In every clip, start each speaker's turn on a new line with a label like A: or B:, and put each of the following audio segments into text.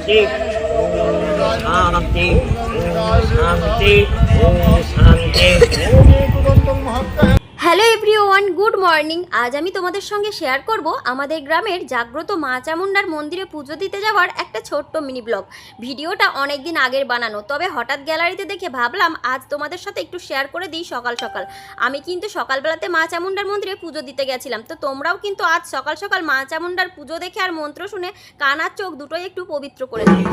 A: শান্তি শান্তি শান্তি শান্তি।
B: Hello everyone, good morning. আজ আমি তোমাদের সঙ্গে শেয়ার করব আমাদের গ্রামের জাগ্রত মা চামুন্ডার মন্দিরে পুজো দিতে যাওয়ার একটা ছোট্ট মিনি ব্লগ। ভিডিওটা অনেক দিন আগের বানানো, তবে হঠাৎ গ্যালারিতে দেখে ভাবলাম আজ তোমাদের সাথে একটু শেয়ার করে দিই। সকাল সকাল আমি কিন্তু সকালবেলাতে মা চামুন্ডার মন্দিরে পুজো দিতে গেছিলাম, তো তোমরাও কিন্তু আজ সকাল সকাল মা চামুন্ডার পুজো দেখে আর মন্ত্র শুনে কান আর চোখ দুটোই একটু পবিত্র করে দিই।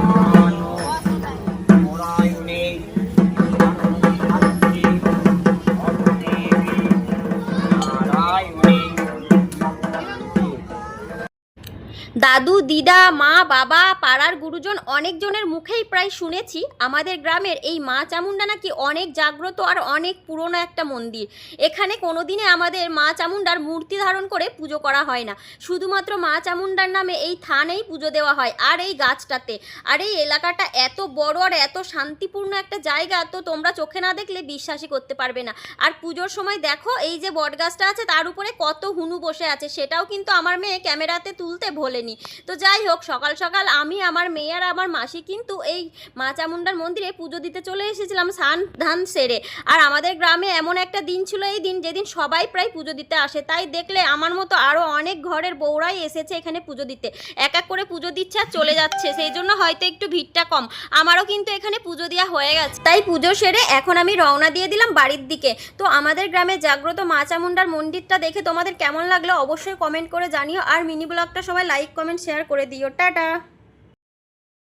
B: দাদু দিদা মা বাবা পাড়ার গুরুজন অনেকজনের মুখেই প্রায় শুনেছি আমাদের গ্রামের এই মা চামুন্ডা নাকি অনেক জাগ্রত আর অনেক পুরনো একটা মন্দির। এখানে কোনোদিনে আমাদের মা চামুন্ডার মূর্তি ধারণ করে পুজো করা হয় না, শুধুমাত্র মা চামুন্ডার নামে এই থানেই পুজো দেওয়া হয় আর এই গাছটাতে। আর এই এলাকাটা এত বড় আর এত শান্তিপূর্ণ একটা জায়গা, তো তোমরা চোখে না দেখলে বিশ্বাসই করতে পারবে না। আর পুজোর সময় দেখো এই যে বট গাছটা আছে তার উপরে কত হুনু বসে আছে, সেটাও কিন্তু আমার মেয়ে ক্যামেরাতে তুলতে ভোলেনি। তো যাই হোক, সকাল সকাল আমি আমার মেয়ে আর আমার মাসি কিন্তু এই মা চামুন্ডার মন্দিরে পুজো দিতে চলে এসেছিলাম স্নান ধান সেরে। আর আমাদের গ্রামে এমন একটা দিন ছিল এই দিন যেদিন সবাই প্রায় পুজো দিতে আসে, তাই দেখলে আমার মতো আরও অনেক ঘরের বউরাই এসেছে এখানে পুজো দিতে। এক এক করে পুজো দিচ্ছে আর চলে যাচ্ছে, সেই জন্য হয়তো একটু ভিড়টা কম। আমারও কিন্তু এখানে পুজো দেওয়া হয়ে গেছে, তাই পুজো সেরে এখন আমি রওনা দিয়ে দিলাম বাড়ির দিকে। তো আমাদের গ্রামে জাগ্রত মা চামুন্ডার মন্দিরটা দেখে তোমাদের কেমন লাগলো অবশ্যই কমেন্ট করে জানিও, আর মিনি ব্লগটা সবাই লাইক কমেন্ট শেয়ার করে দিও। টাটা।